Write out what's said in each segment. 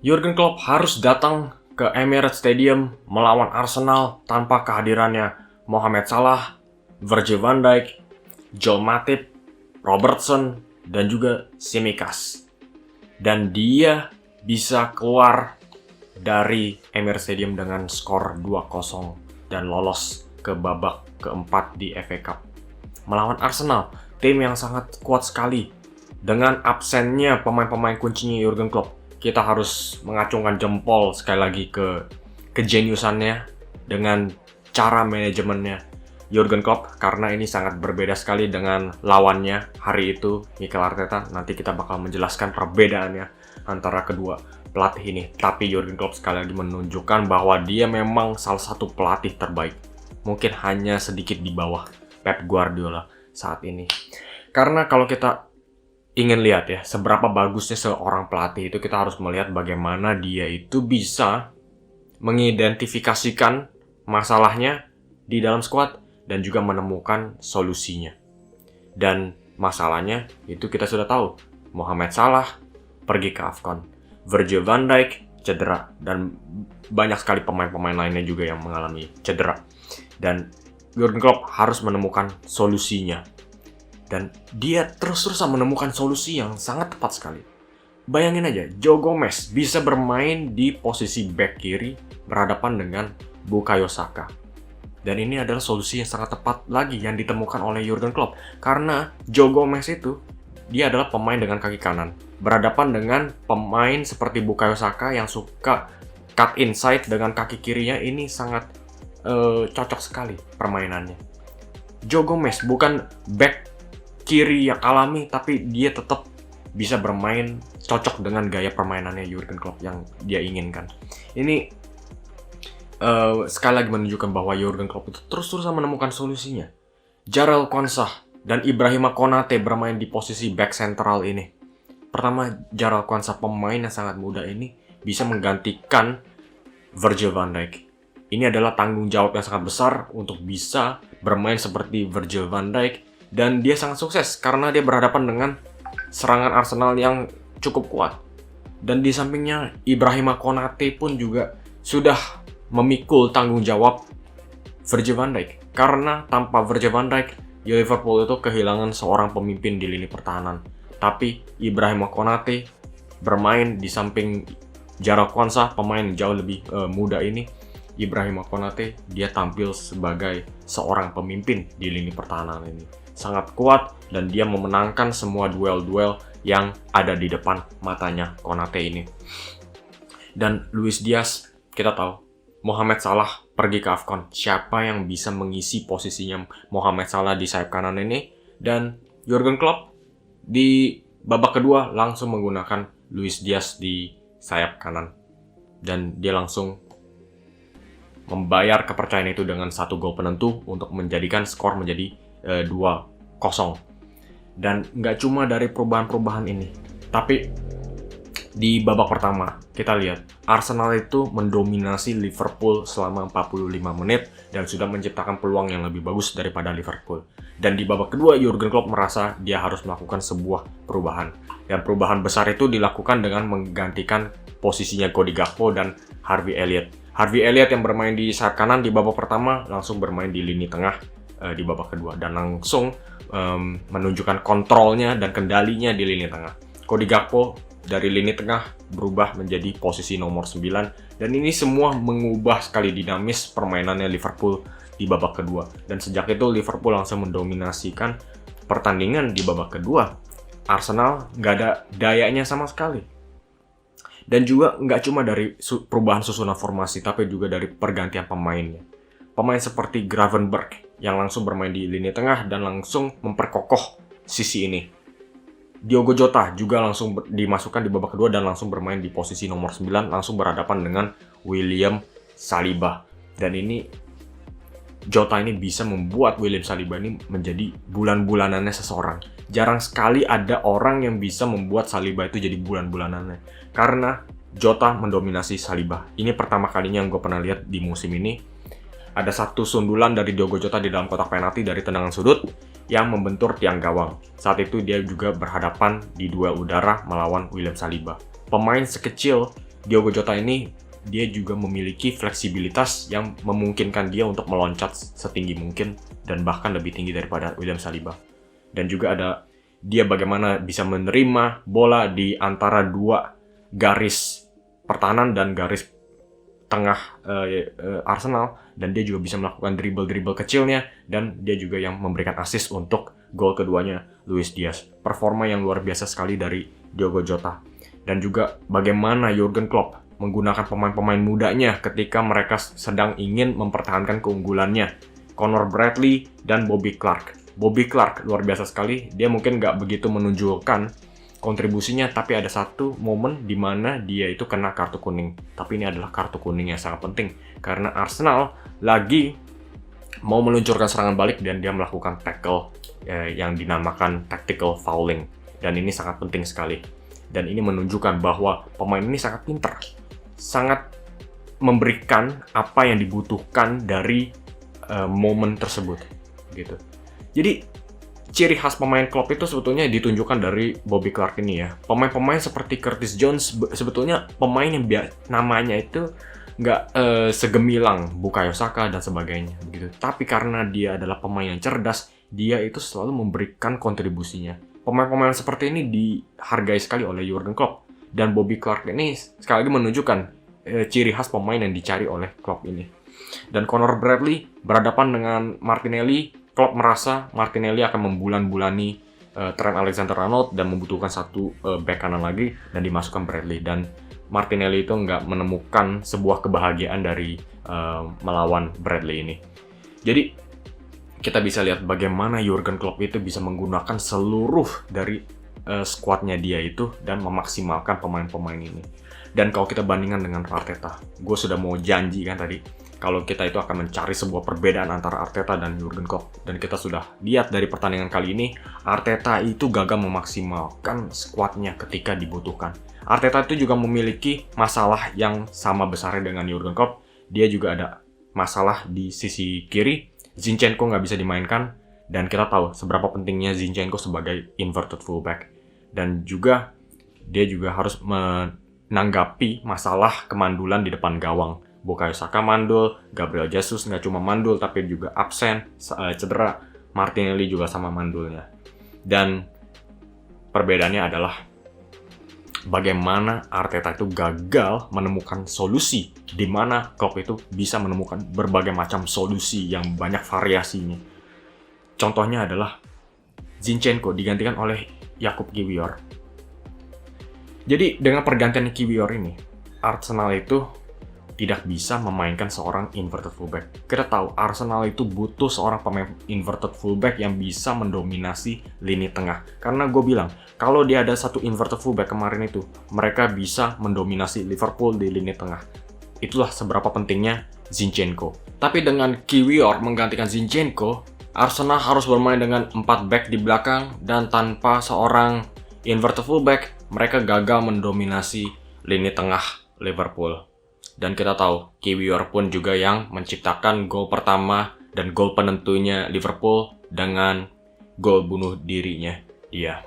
Jurgen Klopp harus datang ke Emirates Stadium melawan Arsenal tanpa kehadirannya Mohamed Salah, Virgil van Dijk, Joel Matip, Robertson, dan juga Tsimikas. Dan dia bisa keluar dari Emirates Stadium dengan skor 2-0 dan lolos ke babak keempat di FA Cup. Melawan Arsenal, tim yang sangat kuat sekali. Dengan absennya pemain-pemain kuncinya Jurgen Klopp, kita harus mengacungkan jempol sekali lagi ke kejeniusannya dengan cara manajemennya Jurgen Klopp, karena ini sangat berbeda sekali dengan lawannya hari itu, Mikel Arteta. Nanti kita bakal menjelaskan perbedaannya antara kedua pelatih ini. Tapi Jurgen Klopp sekali lagi menunjukkan bahwa dia memang salah satu pelatih terbaik. Mungkin hanya sedikit di bawah Pep Guardiola saat ini. Karena kalau kita ingin lihat ya, seberapa bagusnya seorang pelatih itu, kita harus melihat bagaimana dia itu bisa mengidentifikasikan masalahnya di dalam skuad dan juga menemukan solusinya. Dan masalahnya itu kita sudah tahu. Mohamed Salah pergi ke AFCON, Virgil van Dijk cedera, dan banyak sekali pemain-pemain lainnya juga yang mengalami cedera. Dan Jurgen Klopp harus menemukan solusinya. Dan dia terus-terusan menemukan solusi yang sangat tepat sekali. Bayangin aja, Joe Gomez bisa bermain di posisi back kiri berhadapan dengan Bukayo Saka. Dan ini adalah solusi yang sangat tepat lagi yang ditemukan oleh Jurgen Klopp. Karena Joe Gomez itu, dia adalah pemain dengan kaki kanan. Berhadapan dengan pemain seperti Bukayo Saka yang suka cut inside dengan kaki kirinya, ini sangat cocok sekali permainannya. Joe Gomez bukan back kiri yang alami, tapi dia tetap bisa bermain cocok dengan gaya permainannya Jurgen Klopp yang dia inginkan. Ini sekali lagi menunjukkan bahwa Jurgen Klopp itu terus-terusan menemukan solusinya. Jarell Quansah dan Ibrahima Konate bermain di posisi back sentral ini. Pertama, Jarell Quansah, pemain yang sangat muda ini, bisa menggantikan Virgil van Dijk. Ini adalah tanggung jawab yang sangat besar untuk bisa bermain seperti Virgil van Dijk. Dan dia sangat sukses karena dia berhadapan dengan serangan Arsenal yang cukup kuat. Dan di sampingnya Ibrahima Konate pun juga sudah memikul tanggung jawab Virgil van Dijk. Karena tanpa Virgil van Dijk, Liverpool itu kehilangan seorang pemimpin di lini pertahanan. Tapi Ibrahima Konate bermain di samping Jarell Quansah, pemain jauh lebih muda ini. Ibrahima Konate, dia tampil sebagai seorang pemimpin di lini pertahanan ini. Sangat kuat dan dia memenangkan semua duel-duel yang ada di depan matanya Konate ini. Dan Luis Diaz, kita tahu, Mohamed Salah pergi ke AFCON. Siapa yang bisa mengisi posisinya Mohamed Salah di sayap kanan ini? Dan Jurgen Klopp di babak kedua langsung menggunakan Luis Diaz di sayap kanan. Dan dia langsung membayar kepercayaan itu dengan satu gol penentu untuk menjadikan skor menjadi 2-0. Dan nggak cuma dari perubahan-perubahan ini, tapi di babak pertama kita lihat Arsenal itu mendominasi Liverpool selama 45 menit dan sudah menciptakan peluang yang lebih bagus daripada Liverpool. Dan di babak kedua Jurgen Klopp merasa dia harus melakukan sebuah perubahan. Dan perubahan besar itu dilakukan dengan menggantikan posisinya Cody Gakpo dan Harvey Elliott. Harvey Elliott yang bermain di sayap kanan di babak pertama langsung bermain di lini tengah di babak kedua dan langsung menunjukkan kontrolnya dan kendalinya di lini tengah. Cody Gakpo dari lini tengah berubah menjadi posisi nomor 9 dan ini semua mengubah sekali dinamis permainannya Liverpool di babak kedua. Dan sejak itu Liverpool langsung mendominasikan pertandingan di babak kedua. Arsenal nggak ada dayanya sama sekali. Dan juga nggak cuma dari perubahan susunan formasi, tapi juga dari pergantian pemainnya. Pemain seperti Gravenberch yang langsung bermain di lini tengah dan langsung memperkokoh sisi ini. Diogo Jota juga langsung dimasukkan di babak kedua dan langsung bermain di posisi nomor 9, langsung berhadapan dengan William Saliba. Dan ini Jota ini bisa membuat William Saliba ini menjadi bulan-bulanannya seseorang. Jarang sekali ada orang yang bisa membuat Saliba itu jadi bulan-bulanannya. Karena Jota mendominasi Saliba. Ini pertama kalinya yang gue pernah lihat di musim ini. Ada satu sundulan dari Diogo Jota di dalam kotak penalti dari tendangan sudut yang membentur tiang gawang. Saat itu dia juga berhadapan di duel udara melawan William Saliba. Pemain sekecil Diogo Jota ini dia juga memiliki fleksibilitas yang memungkinkan dia untuk meloncat setinggi mungkin dan bahkan lebih tinggi daripada William Saliba. Dan juga ada dia bagaimana bisa menerima bola di antara dua garis pertahanan dan garis tengah Arsenal, dan dia juga bisa melakukan dribble kecilnya, dan dia juga yang memberikan assist untuk gol keduanya Luis Diaz. Performa yang luar biasa sekali dari Diogo Jota. Dan juga bagaimana Jurgen Klopp menggunakan pemain-pemain mudanya ketika mereka sedang ingin mempertahankan keunggulannya. Conor Bradley dan Bobby Clark. Bobby Clark luar biasa sekali. Dia mungkin nggak begitu menunjukkan kontribusinya, tapi ada satu momen di mana dia itu kena kartu kuning. Tapi ini adalah kartu kuning yang sangat penting karena Arsenal lagi mau meluncurkan serangan balik dan dia melakukan tackle yang dinamakan tactical fouling. Dan ini sangat penting sekali. Dan ini menunjukkan bahwa pemain ini sangat pintar, sangat memberikan apa yang dibutuhkan dari momen tersebut, gitu. Jadi ciri khas pemain Klopp itu sebetulnya ditunjukkan dari Bobby Clark ini ya. Pemain-pemain seperti Curtis Jones sebetulnya pemain yang namanya itu nggak segemilang Bukayo Saka dan sebagainya, begitu. Tapi karena dia adalah pemain yang cerdas, dia itu selalu memberikan kontribusinya. Pemain-pemain seperti ini dihargai sekali oleh Jurgen Klopp. Dan Bobby Clark ini sekali lagi menunjukkan ciri khas pemain yang dicari oleh Klopp ini. Dan Conor Bradley berhadapan dengan Martinelli. Klopp merasa Martinelli akan membulan-bulani Trent Alexander-Arnold dan membutuhkan satu back kanan lagi, dan dimasukkan Bradley. Dan Martinelli itu nggak menemukan sebuah kebahagiaan dari melawan Bradley ini. Jadi kita bisa lihat bagaimana Jurgen Klopp itu bisa menggunakan seluruh dari skuadnya dia itu dan memaksimalkan pemain-pemain ini. Dan kalau kita bandingkan dengan Arteta, gue sudah mau janji kan tadi, kalau kita itu akan mencari sebuah perbedaan antara Arteta dan Jurgen Klopp. Dan kita sudah lihat dari pertandingan kali ini, Arteta itu gagal memaksimalkan skuadnya ketika dibutuhkan. Arteta itu juga memiliki masalah yang sama besarnya dengan Jurgen Klopp. Dia juga ada masalah di sisi kiri, Zinchenko nggak bisa dimainkan, dan kita tahu seberapa pentingnya Zinchenko sebagai inverted fullback. Dan juga dia juga harus menanggapi masalah kemandulan di depan gawang. Bukayo Saka mandul, Gabriel Jesus nggak cuma mandul tapi juga absen, cedera, Martinelli juga sama mandulnya. Dan perbedaannya adalah bagaimana Arteta itu gagal menemukan solusi, di mana Klopp itu bisa menemukan berbagai macam solusi yang banyak variasinya. Contohnya adalah Zinchenko digantikan oleh Jakub Kiwior. Jadi dengan pergantian Kiwior ini, Arsenal itu tidak bisa memainkan seorang inverted fullback. Kita tahu Arsenal itu butuh seorang pemain inverted fullback yang bisa mendominasi lini tengah. Karena gue bilang, kalau dia ada satu inverted fullback kemarin itu, mereka bisa mendominasi Liverpool di lini tengah. Itulah seberapa pentingnya Zinchenko. Tapi dengan Kiwior menggantikan Zinchenko, Arsenal harus bermain dengan 4 back di belakang, dan tanpa seorang inverted fullback, mereka gagal mendominasi lini tengah Liverpool. Dan kita tahu, Kiwior pun juga yang menciptakan gol pertama dan gol penentunya Liverpool dengan gol bunuh dirinya dia.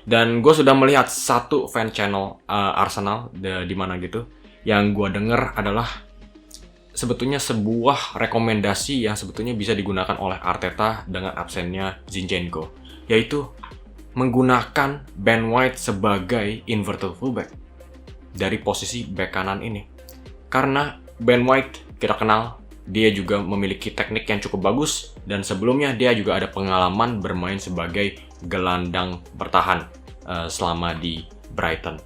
Dan gue sudah melihat satu fan channel Arsenal di mana gitu, yang gue dengar adalah sebetulnya sebuah rekomendasi yang sebetulnya bisa digunakan oleh Arteta dengan absennya Zinchenko, yaitu menggunakan Ben White sebagai inverted fullback dari posisi back kanan ini. Karena Ben White kita kenal, dia juga memiliki teknik yang cukup bagus, dan sebelumnya dia juga ada pengalaman bermain sebagai gelandang bertahan selama di Brighton.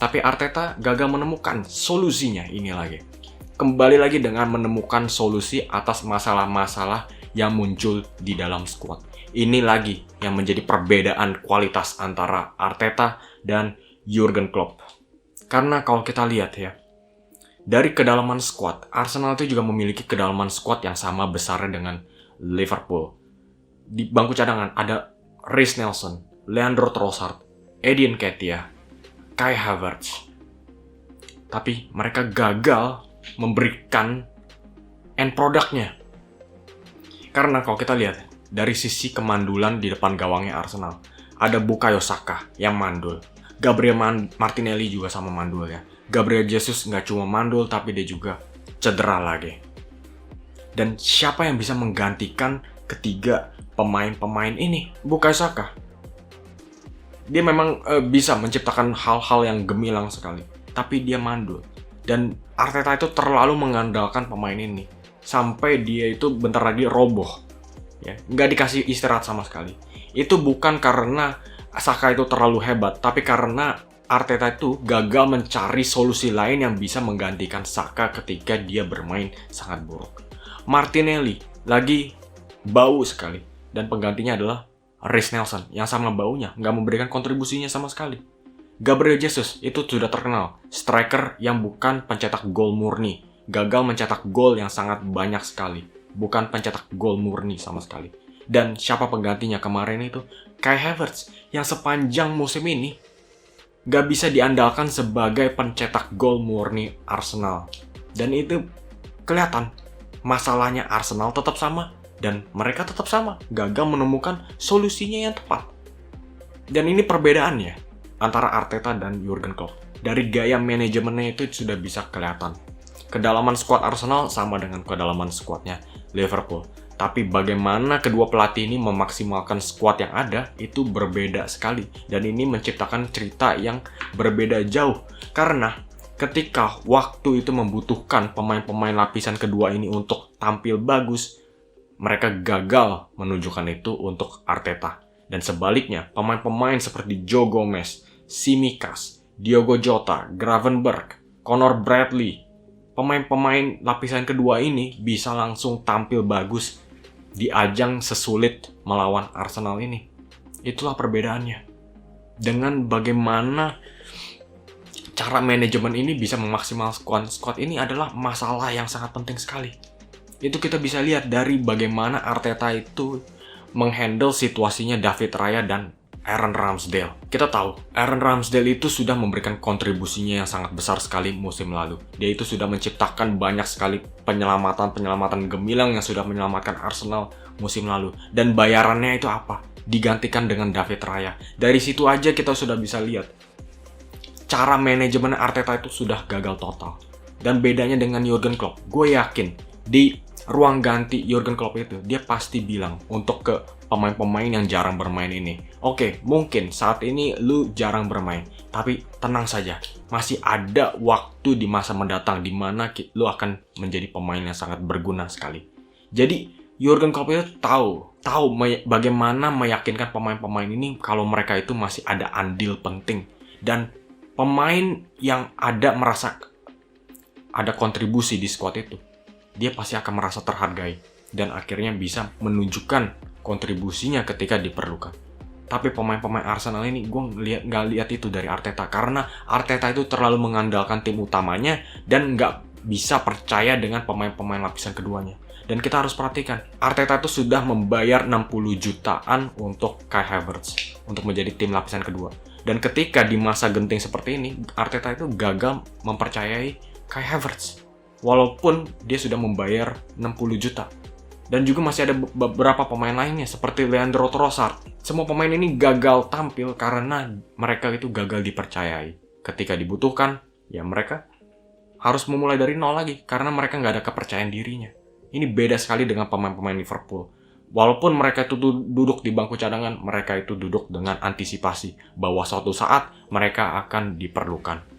Tapi Arteta gagal menemukan solusinya ini lagi. Kembali lagi dengan menemukan solusi atas masalah-masalah yang muncul di dalam skuad. Ini lagi yang menjadi perbedaan kualitas antara Arteta dan Jurgen Klopp. Karena kalau kita lihat ya, dari kedalaman skuad, Arsenal itu juga memiliki kedalaman skuad yang sama besarnya dengan Liverpool. Di bangku cadangan ada Reiss Nelson, Leandro Trossard, Eddie Nketiah, Kai Havertz. Tapi mereka gagal memberikan end produknya. Karena kalau kita lihat dari sisi kemandulan di depan gawangnya Arsenal, ada Bukayo Saka yang mandul, Gabriel Martinelli juga sama mandulnya. Gabriel Jesus nggak cuma mandul, tapi dia juga cedera lagi. Dan siapa yang bisa menggantikan ketiga pemain-pemain ini? Bukayo Saka. Dia memang bisa menciptakan hal-hal yang gemilang sekali, tapi dia mandul. Dan Arteta itu terlalu mengandalkan pemain ini, sampai dia itu bentar lagi roboh. Ya, nggak dikasih istirahat sama sekali. Itu bukan karena Saka itu terlalu hebat, tapi karena Arteta itu gagal mencari solusi lain yang bisa menggantikan Saka ketika dia bermain sangat buruk. Martinelli lagi bau sekali, dan penggantinya adalah Reiss Nelson yang sama baunya, nggak memberikan kontribusinya sama sekali. Gabriel Jesus itu sudah terkenal striker yang bukan pencetak gol murni, gagal mencetak gol yang sangat banyak sekali, bukan pencetak gol murni sama sekali. Dan siapa penggantinya kemarin itu? Kai Havertz yang sepanjang musim ini gak bisa diandalkan sebagai pencetak gol murni Arsenal. Dan itu kelihatan masalahnya Arsenal tetap sama dan mereka tetap sama, gagal menemukan solusinya yang tepat. Dan ini perbedaannya antara Arteta dan Jurgen Klopp. Dari gaya manajemennya itu sudah bisa kelihatan. Kedalaman skuad Arsenal sama dengan kedalaman skuadnya Liverpool. Tapi bagaimana kedua pelatih ini memaksimalkan skuad yang ada itu berbeda sekali. Dan ini menciptakan cerita yang berbeda jauh. Karena ketika waktu itu membutuhkan pemain-pemain lapisan kedua ini untuk tampil bagus, mereka gagal menunjukkan itu untuk Arteta. Dan sebaliknya, pemain-pemain seperti Joe Gomez, Tsimikas, Diogo Jota, Gravenberch, Conor Bradley, pemain-pemain lapisan kedua ini bisa langsung tampil bagus di ajang sesulit melawan Arsenal ini. Itulah perbedaannya. Dengan bagaimana cara manajemen ini bisa memaksimalkan squad ini adalah masalah yang sangat penting sekali. Itu kita bisa lihat dari bagaimana Arteta itu menghandle situasinya David Raya dan Aaron Ramsdale. Kita tahu, Aaron Ramsdale itu sudah memberikan kontribusinya yang sangat besar sekali musim lalu. Dia itu sudah menciptakan banyak sekali penyelamatan gemilang yang sudah menyelamatkan Arsenal musim lalu. Dan bayarannya itu apa? Digantikan dengan David Raya. Dari situ aja kita sudah bisa lihat cara manajemen Arteta itu sudah gagal total. Dan bedanya dengan Jurgen Klopp, gue yakin di ruang ganti Jurgen Klopp itu dia pasti bilang untuk ke pemain-pemain yang jarang bermain ini, oke, mungkin saat ini lu jarang bermain, tapi tenang saja, masih ada waktu di masa mendatang di mana lu akan menjadi pemain yang sangat berguna sekali. Jadi Jurgen Klopp itu tahu bagaimana meyakinkan pemain-pemain ini kalau mereka itu masih ada andil penting, dan pemain yang merasa ada kontribusi di skuad itu, dia pasti akan merasa terhargai dan akhirnya bisa menunjukkan kontribusinya ketika diperlukan. Tapi pemain-pemain Arsenal ini gue nggak lihat itu dari Arteta, karena Arteta itu terlalu mengandalkan tim utamanya dan nggak bisa percaya dengan pemain-pemain lapisan keduanya. Dan kita harus perhatikan, Arteta itu sudah membayar 60 jutaan untuk Kai Havertz untuk menjadi tim lapisan kedua. Dan ketika di masa genting seperti ini, Arteta itu gagal mempercayai Kai Havertz. Walaupun dia sudah membayar 60 juta. Dan juga masih ada beberapa pemain lainnya seperti Leandro Trossard. Semua pemain ini gagal tampil karena mereka itu gagal dipercayai. Ketika dibutuhkan, ya mereka harus memulai dari nol lagi karena mereka nggak ada kepercayaan dirinya. Ini beda sekali dengan pemain-pemain Liverpool. Walaupun mereka itu duduk di bangku cadangan, mereka itu duduk dengan antisipasi bahwa suatu saat mereka akan diperlukan.